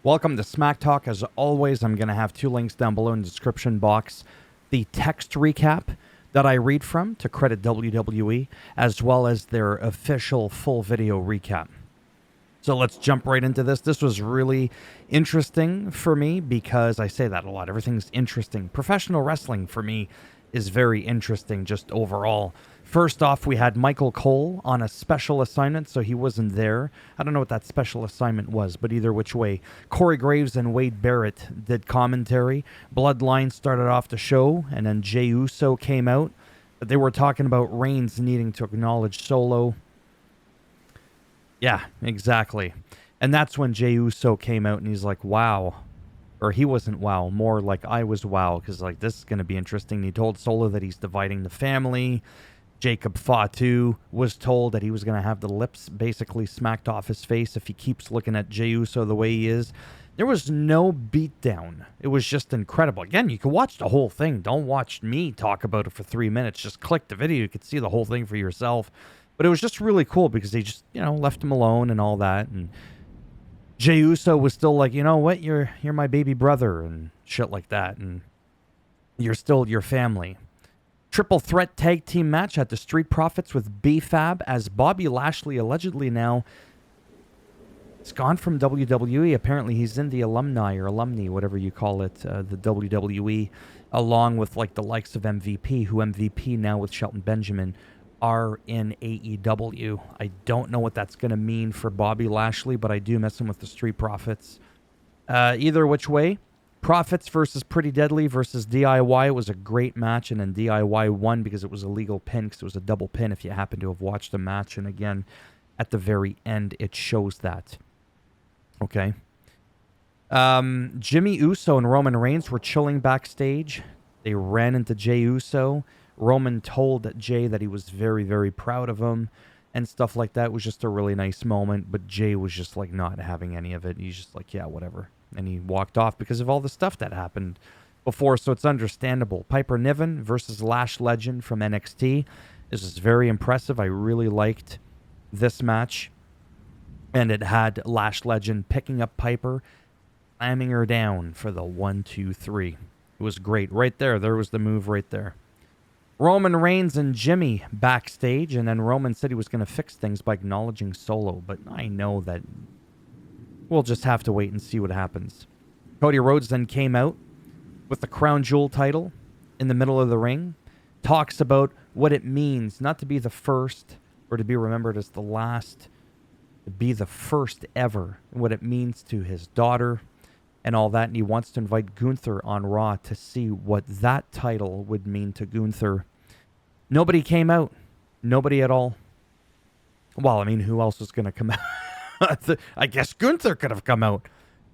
Welcome to Smack Talk. As always, I'm going to have two links down below in the description box. The text recap that I read from to credit WWE, as well as their official full video recap. So let's jump right into this. This was really interesting for me because I say that a lot. Everything's interesting. Professional wrestling for me is very interesting just overall. First off, we had Michael Cole on a special assignment, so he wasn't there. I don't know what that special assignment was, but either which way. Corey Graves and Wade Barrett did commentary. Bloodline started off the show, and then Jey Uso came out. But they were talking about Reigns needing to acknowledge Solo. Yeah, exactly. And that's when Jey Uso came out, and he's like, wow. Or he wasn't wow, more like I was wow, because like this is going to be interesting. He told Solo that he's dividing the family. Jacob Fatu was told that he was going to have the lips basically smacked off his face if he keeps looking at Jey Uso the way he is. There was no beatdown. It was just incredible. Again, you can watch the whole thing. Don't watch me talk about it for 3 minutes. Just click the video. You could see the whole thing for yourself. But it was just really cool because they just, left him alone and all that. And Jey Uso was still like, you know what, you're my baby brother and shit like that. And you're still your family. Triple threat tag team match at the Street Profits with B-Fab as Bobby Lashley allegedly now is gone from WWE. Apparently he's in the alumni, whatever you call it, the WWE, along with like the likes of MVP, who MVP now with Shelton Benjamin are in AEW. I don't know what that's going to mean for Bobby Lashley, but I do miss him with the Street Profits. Either which way. Profits versus Pretty Deadly versus DIY. It was a great match, and then DIY won because it was a legal pin, because it was a double pin if you happen to have watched the match. And again, at the very end, it shows that. Okay. Jimmy Uso and Roman Reigns were chilling backstage. They ran into Jey Uso. Roman told Jey that he was very, very proud of him and stuff like that. It was just a really nice moment, but Jey was just like not having any of it. He's just like, yeah, whatever. And he walked off because of all the stuff that happened before, so it's understandable. Piper Niven versus Lash Legend from NXT. This is very impressive. I really liked this match. And it had Lash Legend picking up Piper, slamming her down for the 1, 2, 3. It was great. Right there. There was the move right there. Roman Reigns and Jimmy backstage, and then Roman said he was going to fix things by acknowledging Solo, but I know that we'll just have to wait and see what happens. Cody Rhodes then came out with the Crown Jewel title in the middle of the ring. Talks about what it means not to be the first or to be remembered as the last, to be the first ever, and what it means to his daughter and all that. And he wants to invite Gunther on Raw to see what that title would mean to Gunther. Nobody came out. Nobody at all. Well, I mean, who else was going to come out? I guess Gunther could have come out,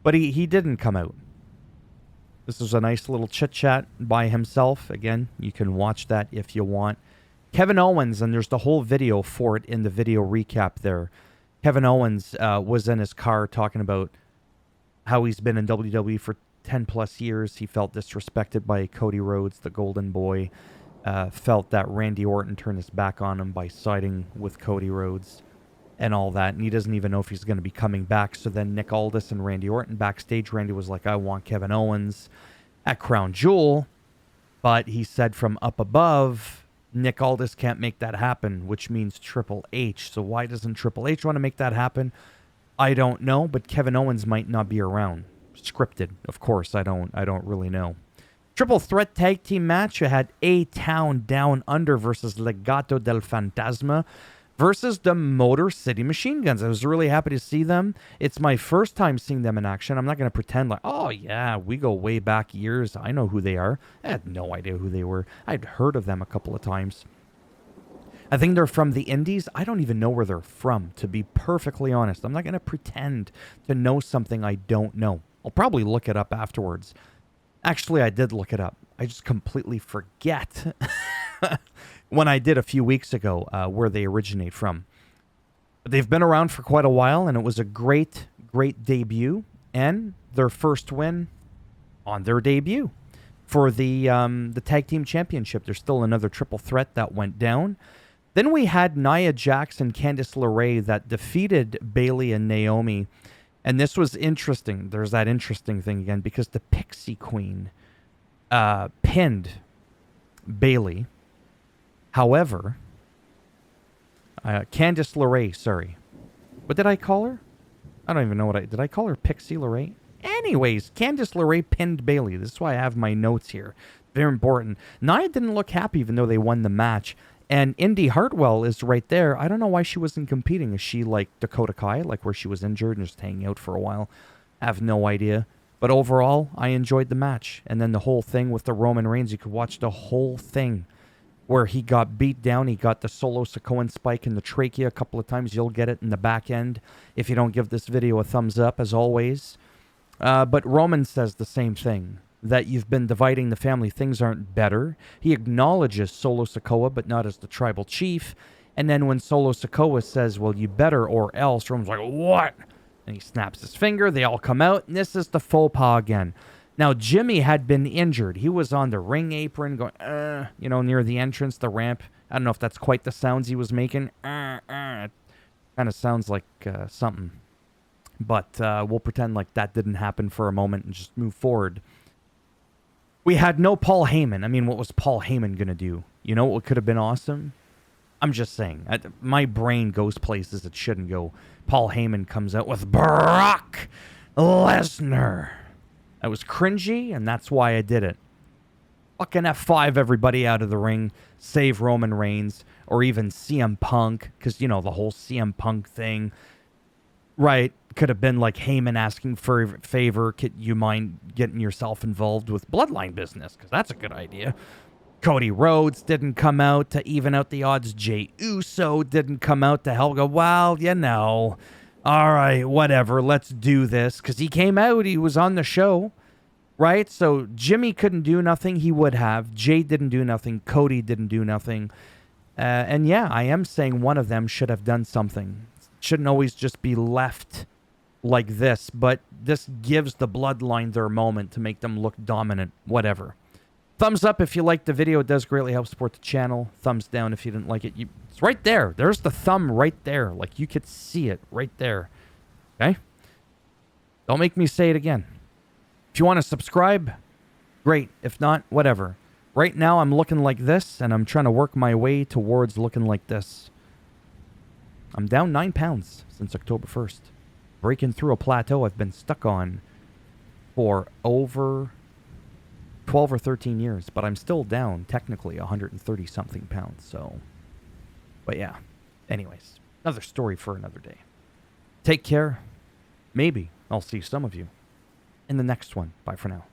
but he didn't come out. This was a nice little chit-chat by himself. Again, you can watch that if you want. Kevin Owens, and there's the whole video for it in the video recap there. Kevin Owens was in his car talking about how he's been in WWE for 10 plus years. He felt disrespected by Cody Rhodes, the golden boy. Felt that Randy Orton turned his back on him by siding with Cody Rhodes and all that, and he doesn't even know if he's going to be coming back. So then Nick Aldis and Randy Orton backstage. Randy was like, I want Kevin Owens at Crown Jewel, but he said from up above, Nick Aldis can't make that happen, which means Triple H. So why doesn't Triple H want to make that happen? I don't know, but Kevin Owens might not be around. Scripted, of course. I don't really know. Triple threat tag team match. You had A-Town Down Under versus Legado del Fantasma versus the Motor City Machine Guns. I was really happy to see them. It's my first time seeing them in action. I'm not going to pretend like, oh yeah, we go way back years. I know who they are. I had no idea who they were. I'd heard of them a couple of times. I think they're from the Indies. I don't even know where they're from, to be perfectly honest. I'm not going to pretend to know something I don't know. I'll probably look it up afterwards. Actually, I did look it up. I just completely forget when I did a few weeks ago where they originate from. But they've been around for quite a while, and it was a great, great debut. And their first win on their debut for the Tag Team Championship. There's still another triple threat that went down. Then we had Nia Jax and Candice LeRae that defeated Bayley and Naomi And this was interesting. There's that interesting thing again because the Pixie Queen pinned Bailey. However, Candice LeRae, sorry. What did I call her? I don't even know did I call her Pixie LeRae? Anyways, Candice LeRae pinned Bailey. This is why I have my notes here. Very important. Nia didn't look happy even though they won the match. And Indy Hartwell is right there. I don't know why she wasn't competing. Is she like Dakota Kai, like where she was injured and just hanging out for a while? I have no idea. But overall, I enjoyed the match. And then the whole thing with the Roman Reigns, you could watch the whole thing where he got beat down. He got the Solo Sikoan spike in the trachea a couple of times. You'll get it in the back end if you don't give this video a thumbs up, as always. But Roman says the same thing, that you've been dividing the family. Things aren't better. He acknowledges Solo Sikoa, but not as the tribal chief. And then when Solo Sikoa says, well, you better or else, Roman's like, what? And he snaps his finger. They all come out, and this is the faux pas again. Now, Jimmy had been injured. He was on the ring apron going, near the entrance, the ramp. I don't know if that's quite the sounds he was making. It kind of sounds like something. But we'll pretend like that didn't happen for a moment and just move forward. We had no Paul Heyman. I mean, what was Paul Heyman going to do? You know what could have been awesome? I'm just saying. My brain goes places it shouldn't go. Paul Heyman comes out with Brock Lesnar. That was cringy, and that's why I did it. Fucking F5 everybody out of the ring. Save Roman Reigns. Or even CM Punk. Because, the whole CM Punk thing. Right. Could have been like Heyman asking for a favor. Could you mind getting yourself involved with Bloodline business? Because that's a good idea. Cody Rhodes didn't come out to even out the odds. Jey Uso didn't come out to help go, well, all right, whatever, let's do this. Because he came out, he was on the show, right? So Jimmy couldn't do nothing, he would have. Jay didn't do nothing, Cody didn't do nothing. And yeah, I am saying one of them should have done something. Shouldn't always just be left like this, but this gives the Bloodline their moment to make them look dominant, whatever. Thumbs up if you liked the video. It does greatly help support the channel. Thumbs down if you didn't like it. It's right there. There's the thumb right there. Like, you could see it right there. Okay? Don't make me say it again. If you want to subscribe, great. If not, whatever. Right now, I'm looking like this, and I'm trying to work my way towards looking like this. I'm down 9 pounds since October 1st. Breaking through a plateau I've been stuck on for over 12 or 13 years, but I'm still down technically 130 something pounds. So, but yeah, anyways, another story for another day. Take care. Maybe I'll see some of you in the next one. Bye for now.